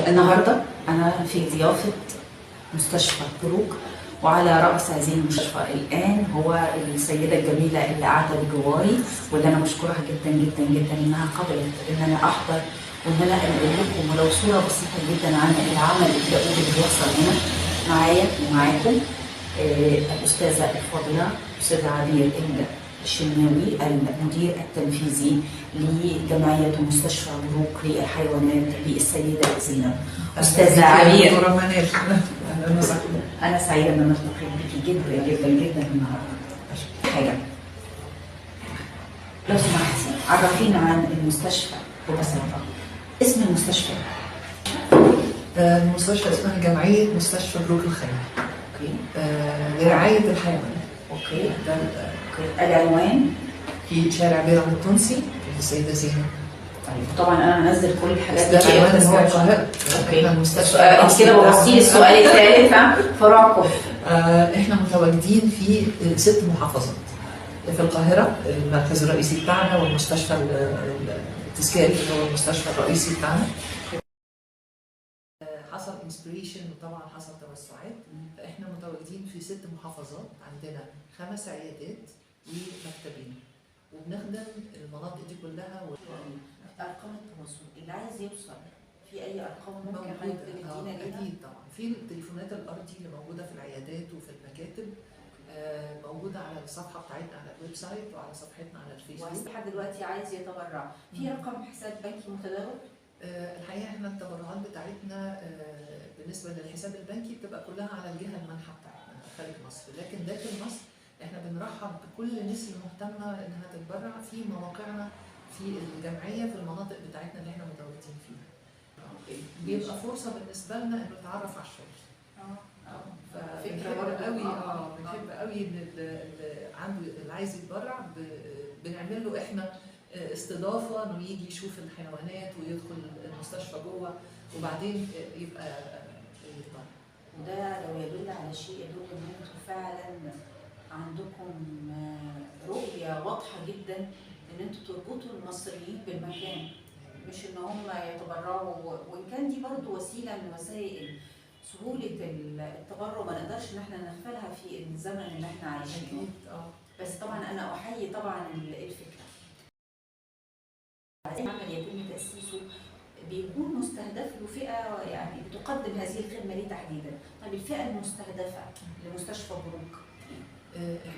النهارده أنا في ضيافة مستشفى بروك، وعلى رأس هذه المستشفى الآن هو السيدة الجميلة اللي قاعدة بجواري، واللي أنا بشكرها جدا جدا جدا إنها قبلت إن أنا أحضر وإن أنا أنقل لكم ولو صورة بسيطة جدا عن العمل الدؤوب اللي بيحصل هنا معايا ومعاكم. الأستاذة الفاضلة أستاذة عبير الشناوي، المدير التنفيذي لجمعية مستشفى بروك للحيوانات للسيدة زينب. أستاذة عبير، أنا سعيدة إن أنا التقيت بيكي جدا جدا جدا النهارده. حاجة لو سمحتي عرفينا عن المستشفى ببساطة. اسم المستشفى؟ المستشفى اسمها جمعية مستشفى بروك الخير. اوكي. لرعاية الحيوانات. اوكي. ده العنوان في شارع بيرم التونسي في السيدة زينب. طيب طبعا انا هنزل كل الحاجات دي. ده العنوان هو القاهرة. اوكي. المستشفى انت كده بوظتي لي السؤال الثالث فراكم. احنا متواجدين في 6 محافظات. في القاهرة المركز الرئيسي بتاعنا، والمستشفى التذكاري اللي هو المستشفى الرئيسي بتاعنا. حصل انسبريشن وطبعا حصل توسعات، فاحنا متواجدين في 6 محافظات، عندنا 5 عيادات ومكتبين، وبنخدم المناطق دي كلها. ارقام التواصل اللي عايز يوصل في اي ارقام ممكن تدينا؟ اكيد طبعا، في التليفونات الارضي اللي موجوده في العيادات وفي المكاتب، موجوده على الصفحه بتاعتنا على الويب سايت وعلى صفحتنا على الفيسبوك. لحد دلوقتي عايز يتبرع في رقم حساب بنكي متداول؟ الحقيقه احنا التبرعات بتاعتنا بالنسبه للحساب البنكي بتبقى كلها على الجهه المانحه بتاعتنا خارج مصر، لكن داخل مصر احنا بنرحب بكل الناس المهتمه انها تتبرع في مواقعنا في الجمعيه في المناطق بتاعتنا اللي احنا متواجدين فيها. بيبقى فرصه بالنسبه لنا انه نتعرف على الشغل. فكره قوي. بنحب قوي ان اللي عايز يتبرع بنعمل له احنا استضافه انه يجي يشوف الحيوانات ويدخل المستشفى جوه وبعدين يبقى يتبرع. وده لو يدل على شيء يدل ان انتم فعلا عندكم رؤيه واضحه جدا ان انتم تربطوا المصريين بالمكان، مش ان هم يتبرعوا، وان كان دي برضو وسيله من وسائل سهوله التبرع ما نقدرش ان احنا نغفلها في الزمن اللي احنا عايشينه. بس طبعا انا احيي طبعا الفكره. عمل يتم تاسيسه بيكون مستهدف له فئه يعني بتقدم هذه الخدمه ليه تحديدا. طيب الفئه المستهدفه لمستشفى بروك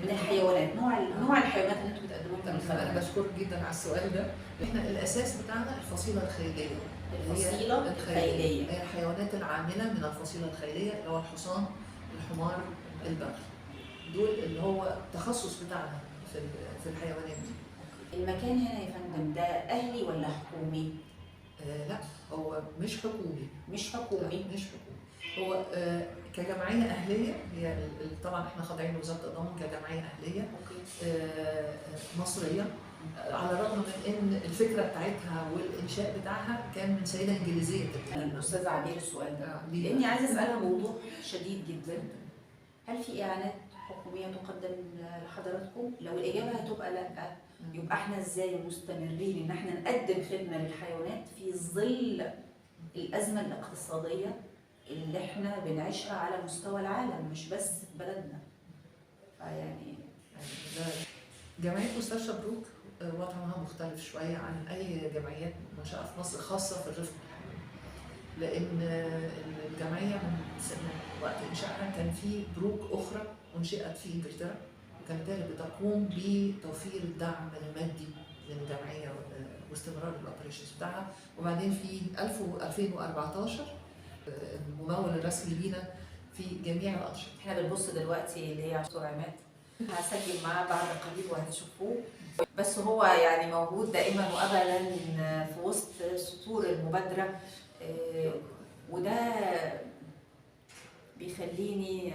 من الحيوانات، نوع الحيوانات اللي انتم بتقدموها؟ انا بشكرك جدا على السؤال ده. احنا الاساس بتاعنا الفصيله الخيليه. الفصيله الخيليه هي الحيوانات العامله من الفصيله الخيليه، اللي هو الحصان، الحمار، البغل. دول اللي هو التخصص بتاعنا في الحيوانات دي. المكان هنا يا فندم ده اهلي ولا حكومي؟ لا، هو مش حكومي. مش حكومي. هو كجمعيه اهليه، هي طبعا احنا خاضعين لوزاره التضامن كجمعيه اهليه مصريه، على الرغم من ان الفكره بتاعتها والانشاء بتاعها كان من سيده انجليزيه. الاستاذه عبير السؤال ده لاني عايزه اسالها بوضوح شديد جدا. هل في اعانات حكوميه تقدم لحضراتكم؟ لو الاجابه هتبقى لا، يبقى احنا ازاي مستمرين ان احنا نقدم خدمه للحيوانات في ظل الازمه الاقتصاديه اللي احنا بنعيشها على مستوى العالم مش بس في بلدنا؟ فيعني جمعيه مستشفى بروك وضعها مختلف شويه عن اي جمعيات منشاه في مصر خاصه في الرفق الحيواني، لان الجمعيه من وقت انشائها كان في بروك اخرى انشئت في انجلترا، وكانت هي بتقوم بتوفير الدعم المادي للجمعيه واستمرار الاوبريشنز بتاعها. وبعدين في 2014 الممول الرسمي لينا في جميع الانشطه. احنا بنبص دلوقتي اللي هي دكتور عماد، هسجل معاه بعد قليل وهتشوفوه، بس هو يعني موجود دائما وابدا في وسط سطور المبادره، وده بيخليني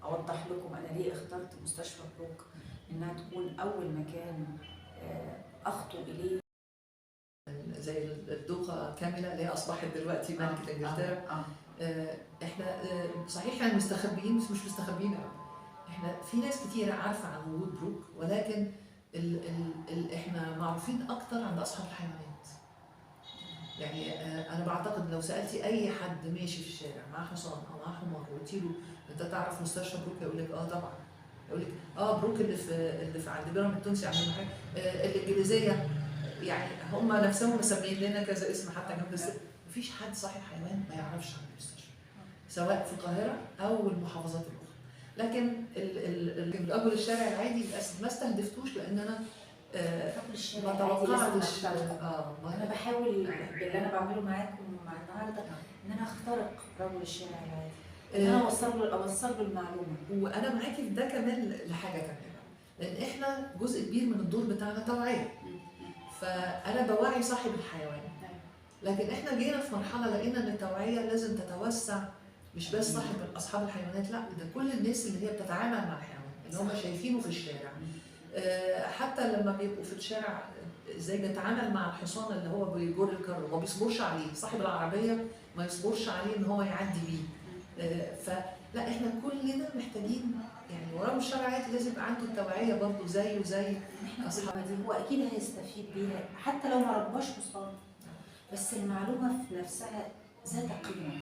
اوضح لكم انا ليه اخترت مستشفى بروك انها تكون اول مكان اخطو اليه. زي الدوقه كامله اللي هي اصبحت دلوقتي ملكه انجلترا. احنا صحيح احنا مستخبيين بس مش مستخبيين قوي. احنا في ناس كتيره عارفه عن وجود بروك، ولكن احنا معروفين اكتر عند اصحاب الحيوانات. يعني انا بعتقد لو سالتي اي حد ماشي في الشارع معاه حصان او معاه حمار وقلتي له انت تعرف مستشفى بروك، يقول لك اه طبعا. يقول لك اه بروك اللي في عند بيرام التونسي عندنا حاجه، الانجليزيه. يعني هم نفسهم مسميين لنا كذا اسم حتى جنب الست. مفيش حد صاحب حيوان ما يعرفش عن المستشفى، سواء في القاهره او المحافظات الاخرى. لكن الرجل الشارع العادي للاسف ما استهدفتوش، لان انا رجل الشارع ما العادي لازم توقعتش. أخترق. انا بحاول باللي انا بعمله معاكم مع النهارده ان انا اخترق رجل الشارع العادي، ان انا اوصل له المعلومه. وانا معاكي في ده كمان لحاجه كمان، لان احنا جزء كبير من الدور بتاعنا توعيه، فانا بوعي صاحب الحيوان. لكن احنا جينا في مرحله لقينا ان التوعيه لازم تتوسع، مش بس اصحاب الحيوانات، لا ده كل الناس اللي هي بتتعامل مع الحيوان اللي هم شايفينه في الشارع. حتى لما بيبقوا في الشارع ازاي بيتعامل مع الحصان اللي هو بيجر الكر، ما بيصبرش عليه، صاحب العربيه ما يصبرش عليه ان هو يعدي بيه. فلا احنا كلنا محتاجين يعني وراه الشرعيات لازم يبقى عنده التوعيه برضه زيه وزي اصحاب دي. هو اكيد هيستفيد بيها حتى لو ما رباش حصان، بس المعلومه في نفسها ذات قيمه.